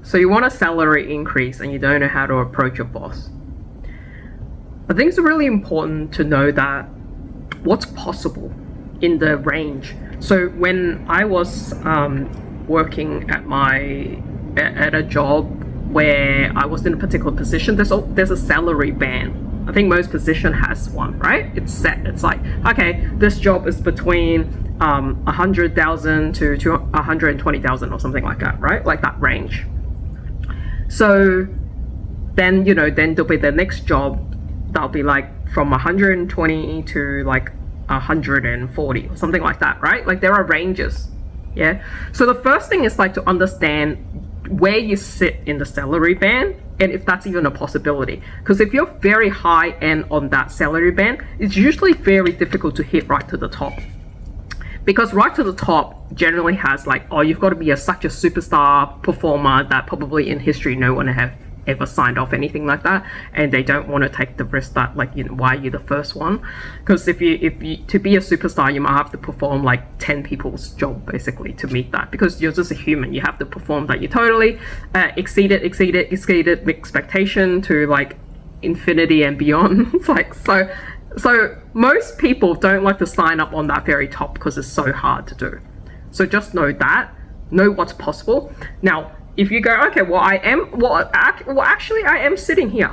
So you want a salary increase and you don't know how to approach your boss. I think it's really important to know that what's possible in the range. So when I was working at a job where I was in a particular position, there's a salary band. I think most position has one, right? It's set. It's like, okay, this job is between 100,000 to 120,000 or something like that, right? Like that range. So then, then there'll be the next job that'll be like from 120 to like 140 or something like that, right? Like there are ranges. Yeah. So the first thing is like to understand where you sit in the salary band and if that's even a possibility. Because if you're very high end on that salary band, it's usually very difficult to hit right to the top. Because right to the top generally has like, oh, you've got to be such a superstar performer that probably in history no one have ever signed off anything like that, and they don't want to take the risk that like, why are you the first one? Because if you to be a superstar, you might have to perform like 10 people's job basically to meet that, because you're just a human. You have to perform that you totally exceeded expectation to like infinity and beyond. It's like so most people don't like to sign up on that very top because it's so hard to do. So just know what's possible. Now if you go, okay, actually I am sitting here.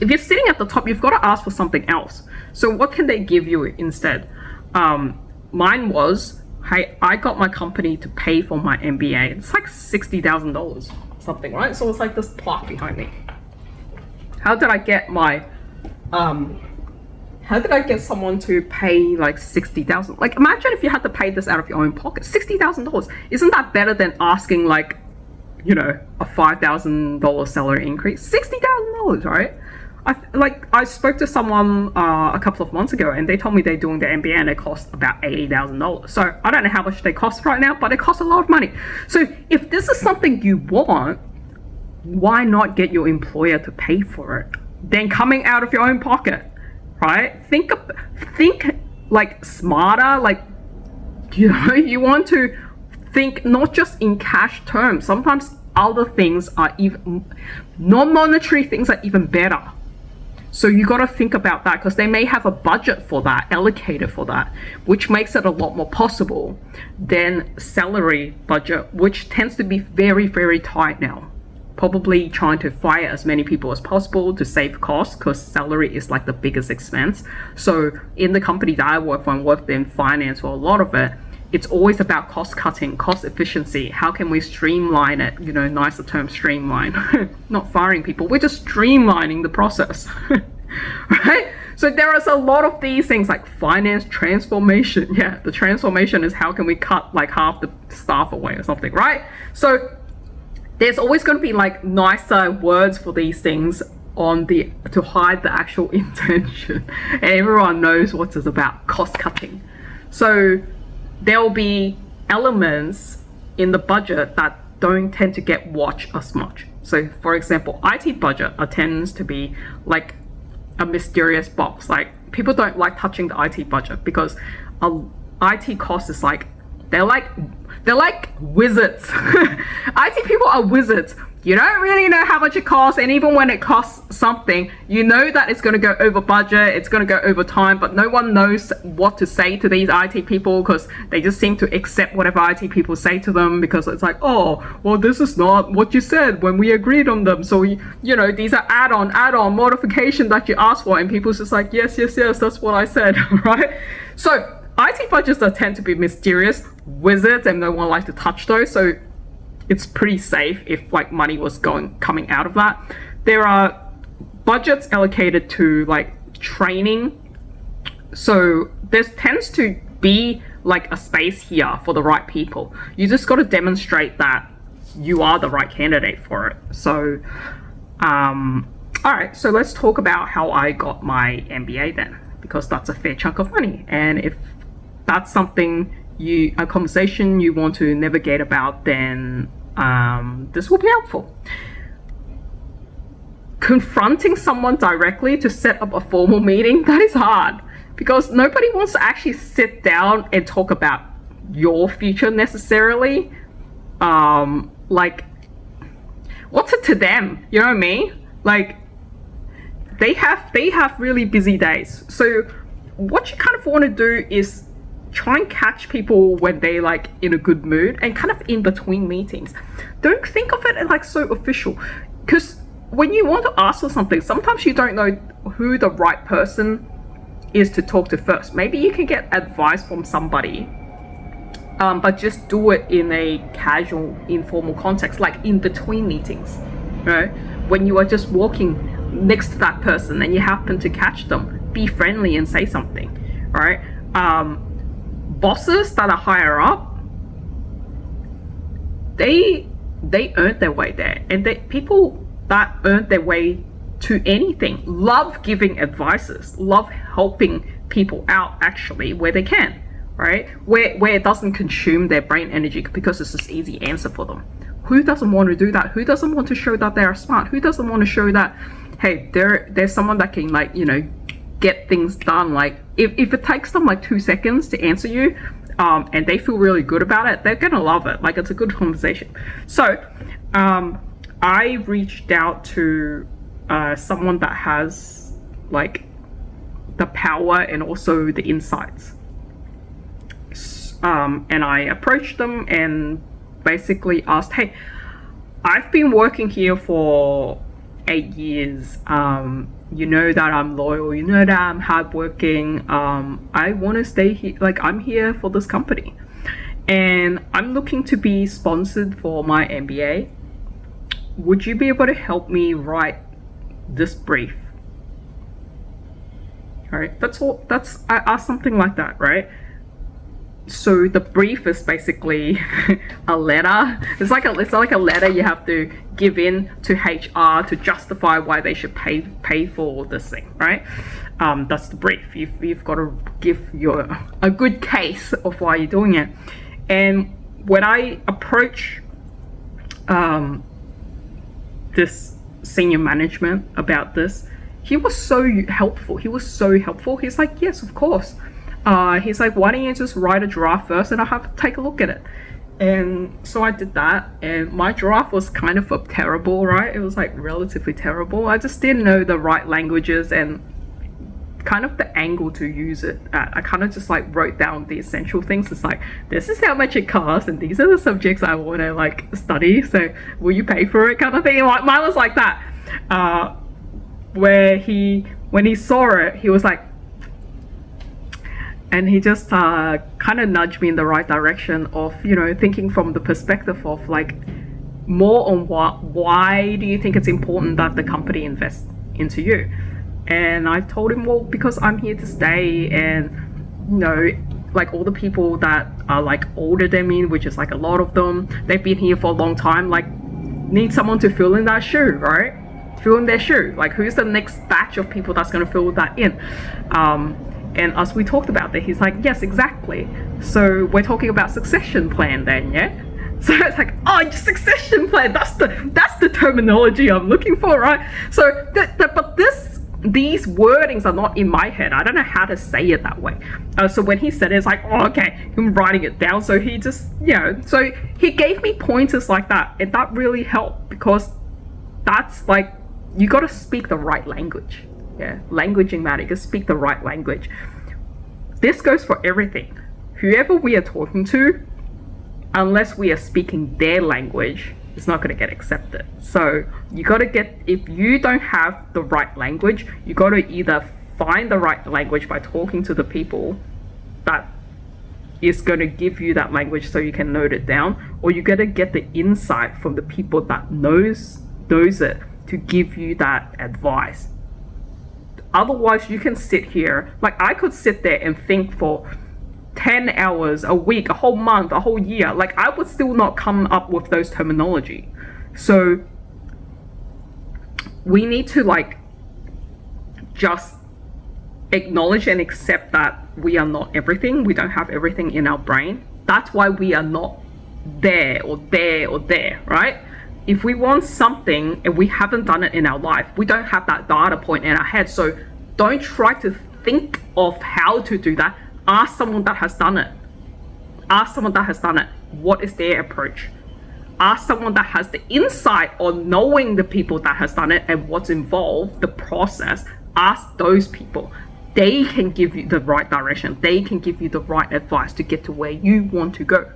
If you're sitting at the top, you've got to ask for something else. So what can they give you instead? Mine was, hey, I got my company to pay for my MBA. It's like $60,000 something, right? So it's like this plaque behind me. How did I get someone to pay like $60,000? Like imagine if you had to pay this out of your own pocket, $60,000. Isn't that better than asking like, a $5,000 salary increase? $60,000, right? I spoke to someone a couple of months ago and they told me they're doing the MBA and it costs about $80,000. So I don't know how much they cost right now, but it costs a lot of money. So if this is something you want, why not get your employer to pay for it? Then coming out of your own pocket, right? Think like smarter, like, you want to think not just in cash terms. Sometimes other things are even non-monetary things are even better. So you got to think about that, because they may have a budget for that, allocated for that, which makes it a lot more possible than salary budget, which tends to be very, very tight now. Probably trying to fire as many people as possible to save costs, because salary is like the biggest expense. So in the company that I worked in finance, or a lot of it, it's always about cost cutting, cost efficiency. How can we streamline it? Nicer term, streamline. Not firing people, we're just streamlining the process, right? So there is a lot of these things like finance transformation. Yeah, the transformation is how can we cut like half the staff away or something, right? So there's always going to be like nicer words for these things to hide the actual intention. And everyone knows what it's about, cost cutting. So there will be elements in the budget that don't tend to get watched as much. So for example, IT budget tends to be like a mysterious box. Like people don't like touching the IT budget because IT cost is like, they're like wizards. IT people are wizards. You don't really know how much it costs, and even when it costs something, you know that it's going to go over budget, it's going to go over time, but no one knows what to say to these IT people, because they just seem to accept whatever IT people say to them, because it's like, oh, well, this is not what you said when we agreed on them, so these are add-on modification that you asked for, and people's just like, yes, that's what I said. Right? So IT budgets tend to be mysterious wizards, and no one likes to touch those. So it's pretty safe if like money was coming out of that. There are budgets allocated to like training. So there tends to be like a space here for the right people. You just got to demonstrate that you are the right candidate for it. So, all right, so let's talk about how I got my MBA then, because that's a fair chunk of money. And if that's something a conversation you want to navigate about, then this will be helpful. Confronting someone directly to set up a formal meeting, that is hard, because nobody wants to actually sit down and talk about your future necessarily. Like what's it to them? You know what I mean? Like, they have really busy days. So what you kind of want to do is try and catch people when they like in a good mood and kind of in between meetings. Don't think of it as like so official, because when you want to ask for something, sometimes you don't know who the right person is to talk to first. Maybe you can get advice from somebody, but just do it in a casual, informal context, like in between meetings, right? When you are just walking next to that person and you happen to catch them, be friendly and say something, right? Bosses that are higher up, they earned their way there, and people that earned their way to anything love giving advices, love helping people out actually where they can, right? Where it doesn't consume their brain energy because it's this easy answer for them. Who doesn't want to do that? Who doesn't want to show that they are smart? Who doesn't want to show that, hey, there's someone that can, like, you know, get things done? Like, if it takes them like 2 seconds to answer you, and they feel really good about it, they're gonna love it. Like, it's a good conversation. So I reached out to someone that has like the power and also the insights, and I approached them and basically asked, hey, I've been working here for 8 years. You know that I'm loyal, you know that I'm hardworking. I want to stay here, like I'm here for this company, and I'm looking to be sponsored for my MBA. Would you be able to help me write this brief? All right, that's all. I asked something like that, right? So the brief is basically a letter. It's like a letter you have to give in to HR to justify why they should pay for this thing, right? That's the brief. You've got to give a good case of why you're doing it. And when I approach this senior management about this, he was so helpful. He's like, yes, of course. He's like, why don't you just write a draft first and I'll have to take a look at it. And so I did that, and my draft was kind of terrible, right? It was like relatively terrible. I just didn't know the right languages and kind of the angle to use it at. I kind of just like wrote down the essential things. It's like, this is how much it costs and these are the subjects I want to like study, so will you pay for it, kind of thing. Like, mine was like that, where when he saw it, he was like, and he just kind of nudged me in the right direction of, you know, thinking from the perspective of like more on why do you think it's important that the company invests into you. And I told him, well, because I'm here to stay, and you know, like all the people that are like older than me, which is like a lot of them, they've been here for a long time, like need someone to fill in that shoe, right? Fill in their shoe. Like, who's the next batch of people that's going to fill that in? And as we talked about that, he's like, yes, exactly. So we're talking about succession plan then, yeah? So it's like, oh, succession plan, that's the terminology I'm looking for, right? So but these wordings are not in my head. I don't know how to say it that way. So when he said it, it's like, oh, okay, I'm writing it down. So he just, you know, so he gave me pointers like that, and that really helped, because that's like, you got to speak the right language. Yeah, languaging matters. You got to speak the right language. This goes for everything. Whoever we are talking to, unless we are speaking their language, it's not going to get accepted. So you got to if you don't have the right language, you got to either find the right language by talking to the people that is going to give you that language so you can note it down, or you got to get the insight from the people that knows it to give you that advice. Otherwise, you can sit here, like I could sit there and think for 10 hours, a week, a whole month, a whole year. Like, I would still not come up with those terminology. So we need to like just acknowledge and accept that we are not everything. We don't have everything in our brain. That's why we are not there or there or there, right? If we want something and we haven't done it in our life, we don't have that data point in our head. So don't try to think of how to do that. Ask someone that has done it. Ask someone that has done it. What is their approach? ask someone that has the insight on knowing the people that has done it and what's involved, the process. Ask those people. They can give you the right direction. They can give you the right advice to get to where you want to go.